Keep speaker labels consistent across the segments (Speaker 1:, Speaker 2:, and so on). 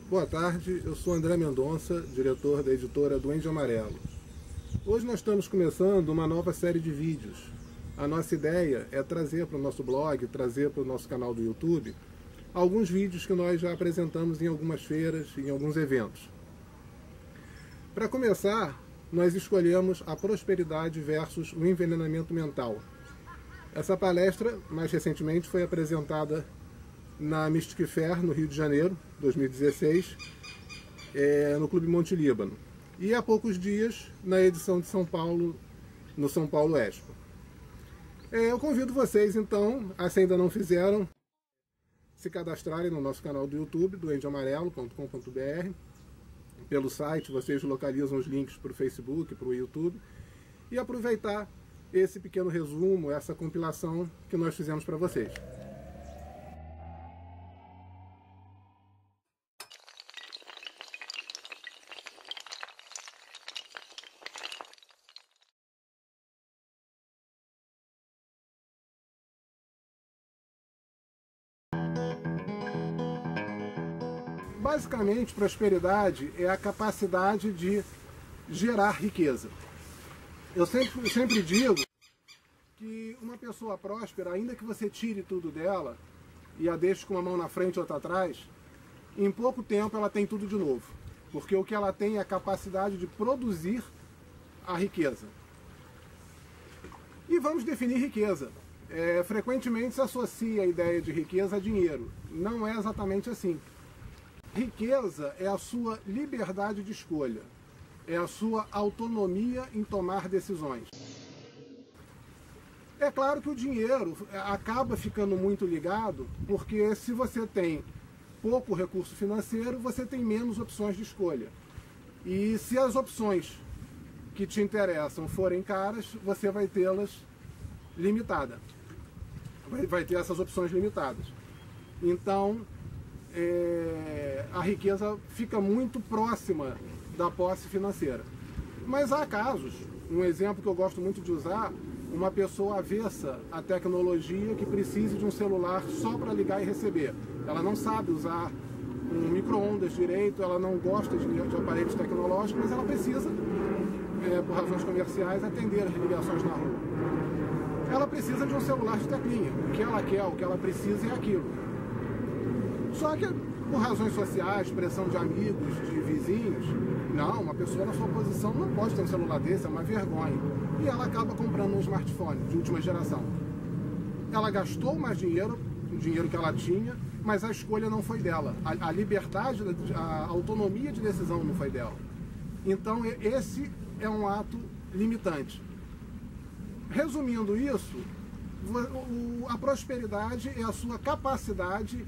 Speaker 1: Boa tarde, eu sou André Mendonça, diretor da editora Duende Amarelo. Hoje nós estamos começando uma nova série de vídeos. A nossa ideia é trazer para o nosso blog, trazer para o nosso canal do YouTube, alguns vídeos que nós já apresentamos em algumas feiras, em alguns eventos. Para começar, nós escolhemos a prosperidade versus o envenenamento mental. Essa palestra, mais recentemente, foi apresentada na Mystic Fair, no Rio de Janeiro, 2016, no Clube Monte Líbano. E há poucos dias, na edição de São Paulo, no São Paulo Expo. Eu convido vocês, então, se ainda não fizeram, se cadastrarem no nosso canal do YouTube, duendeamarelo.com.br. Pelo site, vocês localizam os links para o Facebook, para o YouTube, e aproveitar esse pequeno resumo, essa compilação que nós fizemos para vocês. Basicamente, prosperidade é a capacidade de gerar riqueza. Eu sempre digo que uma pessoa próspera, ainda que você tire tudo dela e a deixe com uma mão na frente e outra atrás, em pouco tempo ela tem tudo de novo. Porque o que ela tem é a capacidade de produzir a riqueza. E vamos definir riqueza. Frequentemente se associa a ideia de riqueza a dinheiro. Não é exatamente assim. Riqueza é a sua liberdade de escolha, é a sua autonomia em tomar decisões. É claro que o dinheiro acaba ficando muito ligado, porque se você tem pouco recurso financeiro, você tem menos opções de escolha. E se as opções que te interessam forem caras, você vai tê-las limitadas. Vai ter essas opções limitadas. Então, a riqueza fica muito próxima da posse financeira. Mas há casos, um exemplo que eu gosto muito de usar, uma pessoa avessa à tecnologia que precise de um celular só para ligar e receber. Ela não sabe usar um micro-ondas direito, ela não gosta de aparelhos tecnológicos, mas ela precisa, por razões comerciais, atender as ligações na rua. Ela precisa de um celular de teclinha. O que ela quer, o que ela precisa é aquilo. Só que, por razões sociais, pressão de amigos, de vizinhos, não, uma pessoa na sua posição não pode ter um celular desse, é uma vergonha. E ela acaba comprando um smartphone de última geração. Ela gastou mais dinheiro, o dinheiro que ela tinha, mas a escolha não foi dela. A liberdade, a autonomia de decisão não foi dela. Então, esse é um ato limitante. Resumindo isso, a prosperidade é a sua capacidade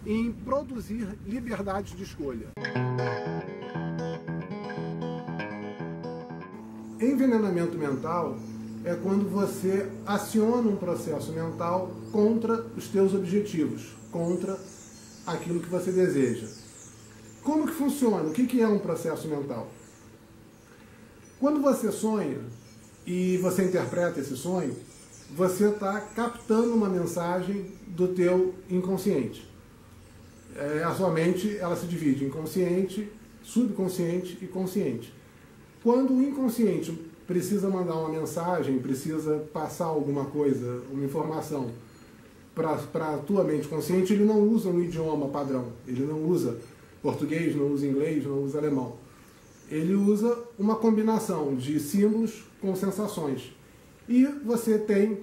Speaker 1: em produzir liberdade de escolha. Envenenamento mental é quando você aciona um processo mental contra os teus objetivos, contra aquilo que você deseja. Como que funciona? O que é um processo mental? Quando você sonha e você interpreta esse sonho, você está captando uma mensagem do teu inconsciente. A sua mente ela se divide em consciente, subconsciente e consciente. Quando o inconsciente precisa mandar uma mensagem, precisa passar alguma coisa, uma informação para a tua mente consciente, ele não usa um idioma padrão. Ele não usa português, não usa inglês, não usa alemão. Ele usa uma combinação de símbolos com sensações. E você tem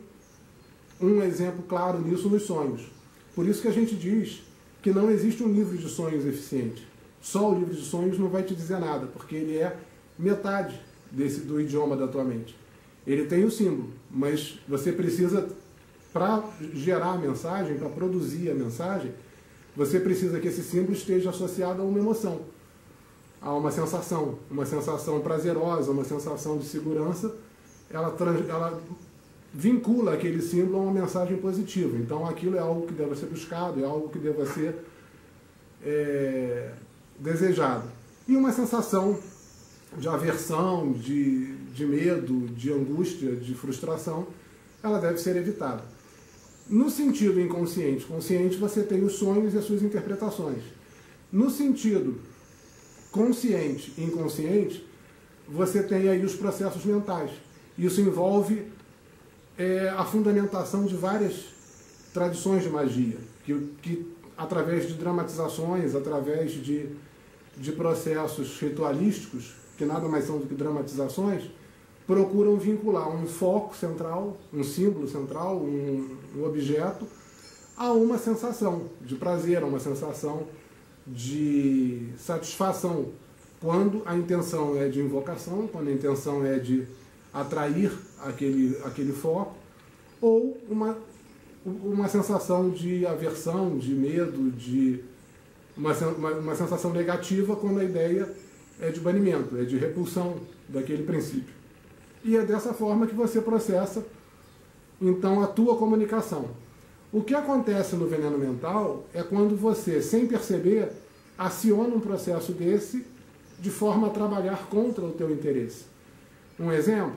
Speaker 1: um exemplo claro nisso nos sonhos. Por isso que a gente diz que não existe um livro de sonhos eficiente. Só o livro de sonhos não vai te dizer nada, porque ele é metade do idioma da tua mente. Ele tem o símbolo, mas você precisa, para gerar a mensagem, para produzir a mensagem, você precisa que esse símbolo esteja associado a uma emoção, a uma sensação prazerosa, uma sensação de segurança. Ela vincula aquele símbolo a uma mensagem positiva. Então aquilo é algo que deve ser buscado, é algo que deve ser desejado. E uma sensação de aversão, de medo, de angústia, de frustração, ela deve ser evitada. No sentido inconsciente, consciente, você tem os sonhos e as suas interpretações. No sentido consciente e inconsciente, você tem aí os processos mentais. Isso envolve a fundamentação de várias tradições de magia, que através de dramatizações, através de processos ritualísticos, que nada mais são do que dramatizações, procuram vincular um foco central, um símbolo central, um objeto, a uma sensação de prazer, a uma sensação de satisfação, quando a intenção é de invocação, quando a intenção é de atrair aquele foco, ou uma sensação de aversão, de medo, de uma sensação negativa, quando a ideia é de banimento, é de repulsão daquele princípio. E é dessa forma que você processa, então, a tua comunicação. O que acontece no veneno mental é quando você, sem perceber, aciona um processo desse de forma a trabalhar contra o teu interesse. Um exemplo,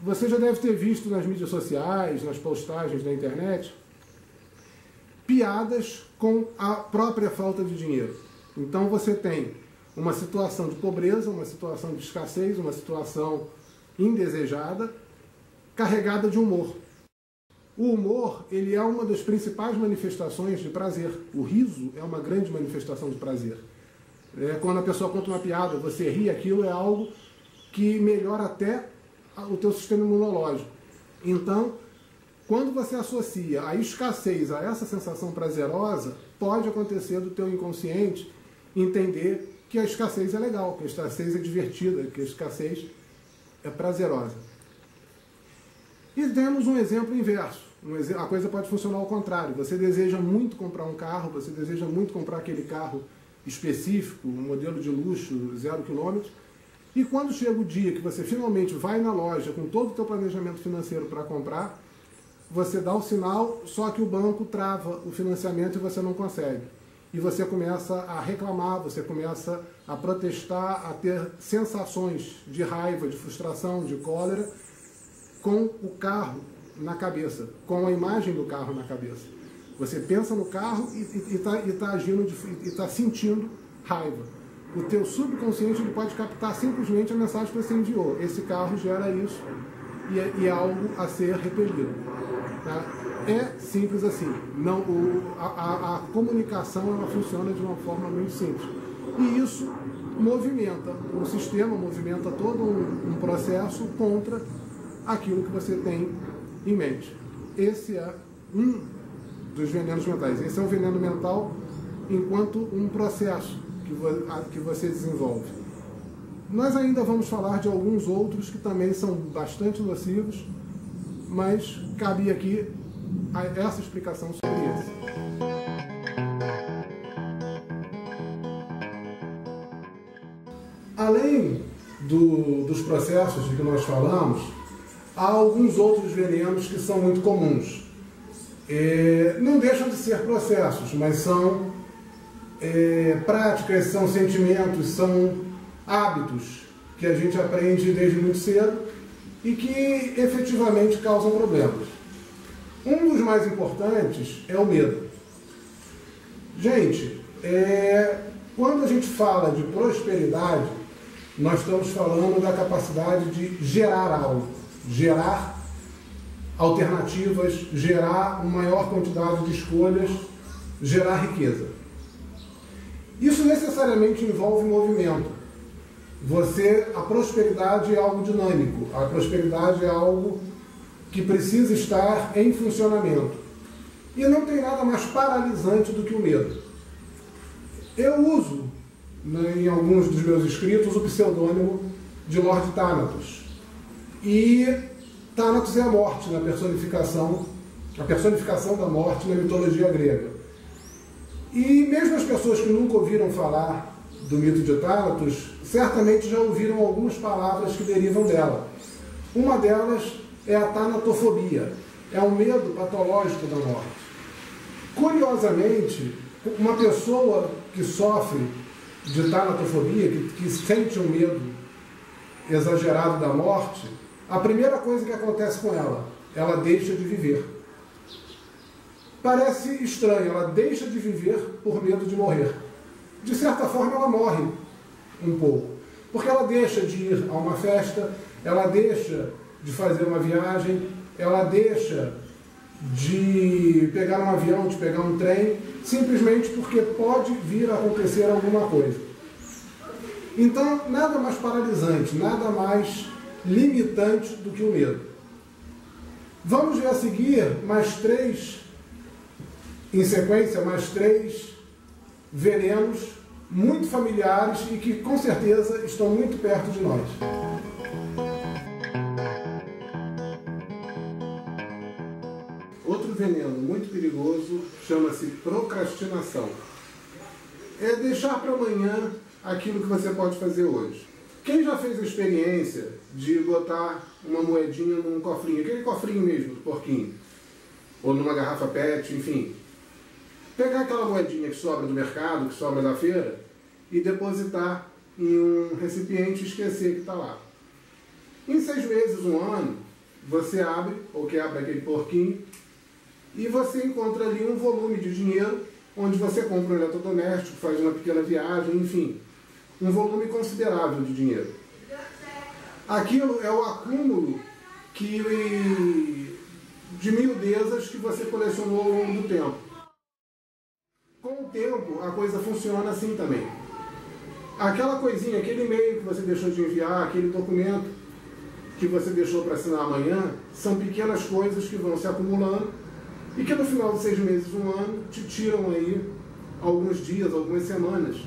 Speaker 1: você já deve ter visto nas mídias sociais, nas postagens da internet, piadas com a própria falta de dinheiro. Então você tem uma situação de pobreza, uma situação de escassez, uma situação indesejada, carregada de humor. O humor, ele é uma das principais manifestações de prazer. O riso é uma grande manifestação de prazer. Quando a pessoa conta uma piada, você ri, aquilo é algo que melhora até o teu sistema imunológico. Então, quando você associa a escassez a essa sensação prazerosa, pode acontecer do teu inconsciente entender que a escassez é legal, que a escassez é divertida, que a escassez é prazerosa. E temos um exemplo inverso. A coisa pode funcionar ao contrário. Você deseja muito comprar um carro, você deseja muito comprar aquele carro específico, um modelo de luxo, 0 km, e quando chega o dia que você finalmente vai na loja com todo o teu planejamento financeiro para comprar, você dá o sinal, só que o banco trava o financiamento e você não consegue. E você começa a reclamar, você começa a protestar, a ter sensações de raiva, de frustração, de cólera, com o carro na cabeça, com a imagem do carro na cabeça. Você pensa no carro e está agindo, e está sentindo raiva. O teu subconsciente ele pode captar simplesmente a mensagem que você enviou. Esse carro gera isso e é algo a ser repelido. Tá? É simples assim. Não, a comunicação ela funciona de uma forma muito simples. E isso movimenta o sistema, movimenta todo um processo contra aquilo que você tem em mente. Esse é um dos venenos mentais. Esse é o veneno mental enquanto um processo que você desenvolve. Nós ainda vamos falar de alguns outros que também são bastante nocivos, mas cabe aqui essa explicação sobre esse. Além dos processos de que nós falamos, há alguns outros venenos que são muito comuns. Não deixam de ser processos, mas são práticas, são sentimentos, são hábitos que a gente aprende desde muito cedo e que efetivamente causam problemas. Um dos mais importantes é o medo. Gente, quando a gente fala de prosperidade, nós estamos falando da capacidade de gerar algo, gerar alternativas, gerar uma maior quantidade de escolhas, gerar riqueza. Isso necessariamente envolve movimento. A prosperidade é algo dinâmico, a prosperidade é algo que precisa estar em funcionamento. E não tem nada mais paralisante do que o medo. Eu uso, em alguns dos meus escritos, o pseudônimo de Lord Thanatos. E Thanatos é a morte, a personificação da morte na mitologia grega. E mesmo as pessoas que nunca ouviram falar do mito de Thanatos, certamente já ouviram algumas palavras que derivam dela. Uma delas é a tanatofobia, é o medo patológico da morte. Curiosamente, uma pessoa que sofre de tanatofobia, que sente um medo exagerado da morte, a primeira coisa que acontece com ela deixa de viver. Parece estranho, ela deixa de viver por medo de morrer. de certa forma ela morre um pouco. Porque ela deixa de ir a uma festa, ela deixa de fazer uma viagem, ela deixa de pegar um avião, de pegar um trem, simplesmente porque pode vir a acontecer alguma coisa. Então, nada mais paralisante, nada mais limitante do que o medo. Vamos ver a seguir mais 3, em sequência, mais 3 venenos muito familiares e que com certeza estão muito perto de nós. Outro veneno muito perigoso chama-se procrastinação. É deixar para amanhã aquilo que você pode fazer hoje. Quem já fez a experiência de botar uma moedinha num cofrinho, aquele cofrinho mesmo do porquinho, ou numa garrafa PET, enfim, pegar aquela moedinha que sobra do mercado, que sobra da feira, e depositar em um recipiente e esquecer que está lá. Em 6 meses, 1 ano, você abre ou quebra aquele porquinho e você encontra ali um volume de dinheiro onde você compra um eletrodoméstico, faz uma pequena viagem, enfim, um volume considerável de dinheiro. Aquilo é o acúmulo de miudezas que você colecionou ao longo do tempo. Com o tempo, a coisa funciona assim também. Aquela coisinha, aquele e-mail que você deixou de enviar, aquele documento que você deixou para assinar amanhã, são pequenas coisas que vão se acumulando e que no final de 6 meses, 1 ano, te tiram aí alguns dias, algumas semanas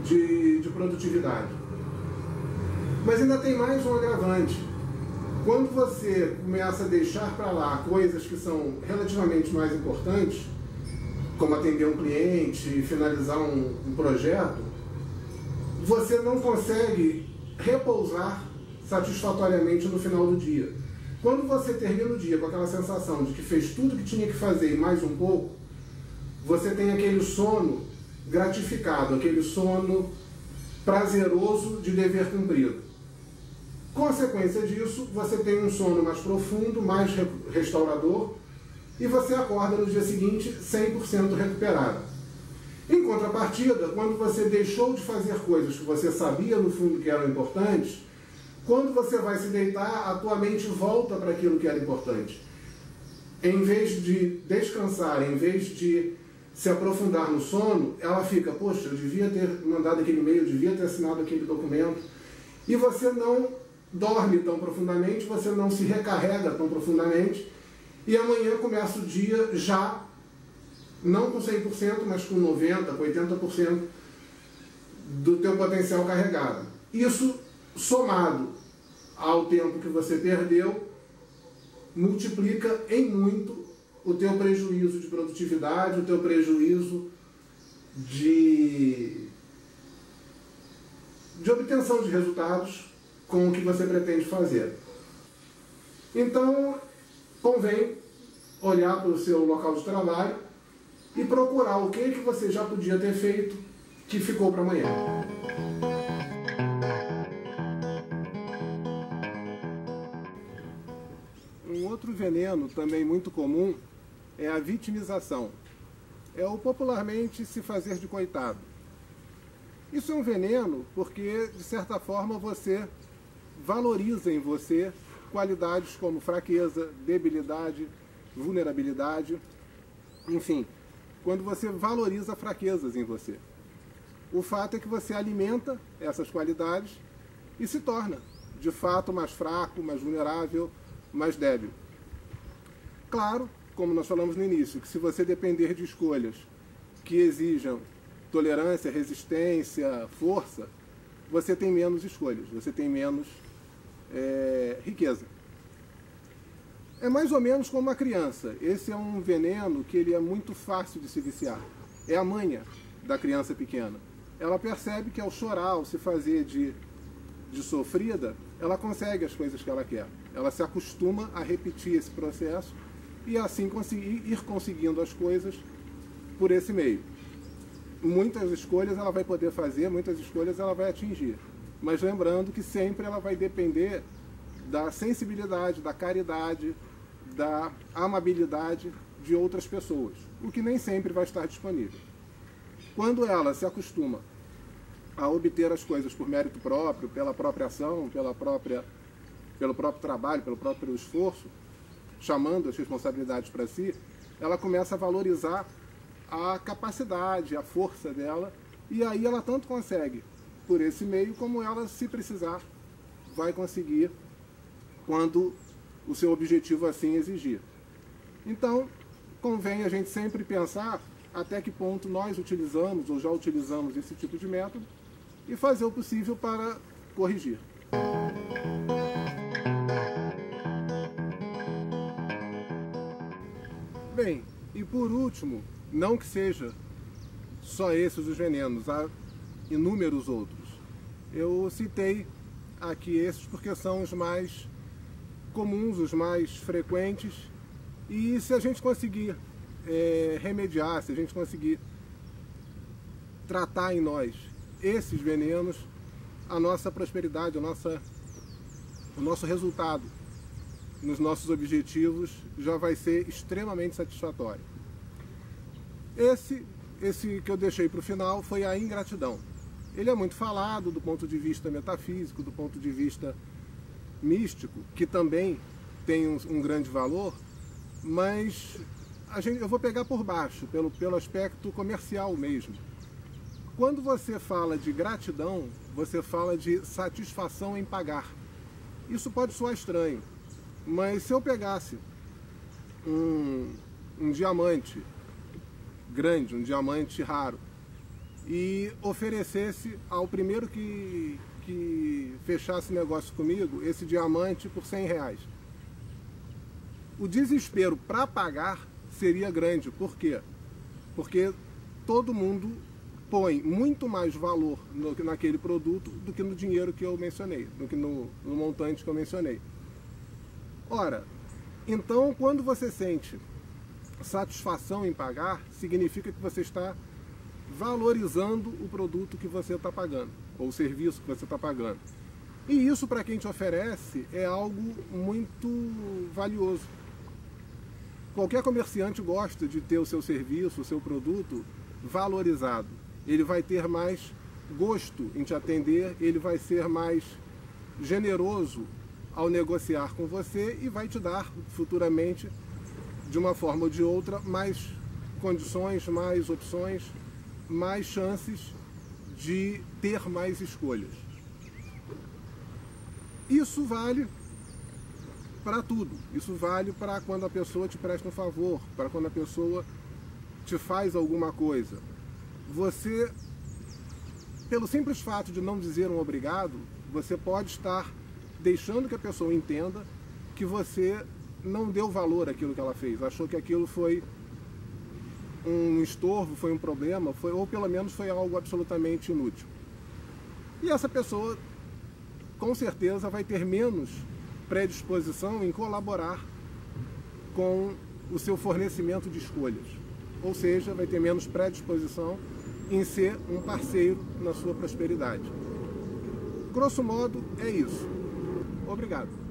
Speaker 1: de produtividade. Mas ainda tem mais um agravante. Quando você começa a deixar para lá coisas que são relativamente mais importantes, como atender um cliente, finalizar um projeto, você não consegue repousar satisfatoriamente no final do dia. Quando você termina o dia com aquela sensação de que fez tudo que tinha que fazer e mais um pouco, você tem aquele sono gratificado, aquele sono prazeroso de dever cumprido. Consequência disso, você tem um sono mais profundo, mais restaurador, e você acorda no dia seguinte 100% recuperado. Em contrapartida, quando você deixou de fazer coisas que você sabia no fundo que eram importantes, quando você vai se deitar, a tua mente volta para aquilo que era importante. Em vez de descansar, em vez de se aprofundar no sono, ela fica, poxa, eu devia ter mandado aquele e-mail, eu devia ter assinado aquele documento. E você não dorme tão profundamente, você não se recarrega tão profundamente, e amanhã começa o dia já, não com 100%, mas com 90%, com 80% do teu potencial carregado. Isso, somado ao tempo que você perdeu, multiplica em muito o teu prejuízo de produtividade, o teu prejuízo de obtenção de resultados com o que você pretende fazer. Então, convém olhar para o seu local de trabalho e procurar o que você já podia ter feito que ficou para amanhã. Um outro veneno também muito comum é a vitimização. É o popularmente se fazer de coitado. Isso é um veneno porque, de certa forma, você valoriza em você qualidades como fraqueza, debilidade, vulnerabilidade, enfim, quando você valoriza fraquezas em você. O fato é que você alimenta essas qualidades e se torna, de fato, mais fraco, mais vulnerável, mais débil. Claro, como nós falamos no início, que se você depender de escolhas que exijam tolerância, resistência, força, você tem menos escolhas, você tem menos riqueza. É mais ou menos como uma criança. Esse é um veneno que ele é muito fácil de se viciar. É a manha da criança pequena. Ela percebe que ao chorar, ao se fazer de sofrida, ela consegue as coisas que ela quer. Ela se acostuma a repetir esse processo e assim ir conseguindo as coisas por esse meio. Muitas escolhas ela vai poder fazer, muitas escolhas ela vai atingir. Mas lembrando que sempre ela vai depender da sensibilidade, da caridade, da amabilidade de outras pessoas, o que nem sempre vai estar disponível. Quando ela se acostuma a obter as coisas por mérito próprio, pela própria ação, pelo próprio trabalho, pelo próprio esforço, chamando as responsabilidades para si, ela começa a valorizar a capacidade, a força dela, e aí ela tanto consegue por esse meio, como ela, se precisar, vai conseguir quando o seu objetivo assim exigir. Então, convém a gente sempre pensar até que ponto nós utilizamos ou já utilizamos esse tipo de método e fazer o possível para corrigir. Bem, e por último, não que seja só esses os venenos, há inúmeros outros. Eu citei aqui esses porque são os mais comuns, os mais frequentes, e se a gente conseguir remediar, se a gente conseguir tratar em nós esses venenos, a nossa prosperidade, o nosso resultado nos nossos objetivos já vai ser extremamente satisfatório. Esse que eu deixei para o final foi a ingratidão. Ele é muito falado do ponto de vista metafísico, do ponto de vista místico, que também tem um grande valor, mas eu vou pegar por baixo, pelo aspecto comercial mesmo. Quando você fala de gratidão, você fala de satisfação em pagar. Isso pode soar estranho, mas se eu pegasse um diamante grande, um diamante raro, e oferecesse ao primeiro que fechasse negócio comigo esse diamante por R$100, o desespero para pagar seria grande. Por quê? Porque todo mundo põe muito mais valor naquele produto do que no dinheiro que eu mencionei, do que no montante que eu mencionei. Ora, então quando você sente satisfação em pagar, significa que você está valorizando o produto que você está pagando, ou o serviço que você está pagando. E isso, para quem te oferece, é algo muito valioso. Qualquer comerciante gosta de ter o seu serviço, o seu produto valorizado. Ele vai ter mais gosto em te atender, ele vai ser mais generoso ao negociar com você e vai te dar futuramente, de uma forma ou de outra, mais condições, mais opções, mais chances de ter mais escolhas. Isso vale para tudo. Isso vale para quando a pessoa te presta um favor, para quando a pessoa te faz alguma coisa. Você, pelo simples fato de não dizer um obrigado, você pode estar deixando que a pessoa entenda que você não deu valor àquilo que ela fez, achou que aquilo foi um estorvo, foi um problema, ou pelo menos foi algo absolutamente inútil. E essa pessoa, com certeza, vai ter menos predisposição em colaborar com o seu fornecimento de escolhas. Ou seja, vai ter menos predisposição em ser um parceiro na sua prosperidade. Grosso modo, é isso. Obrigado.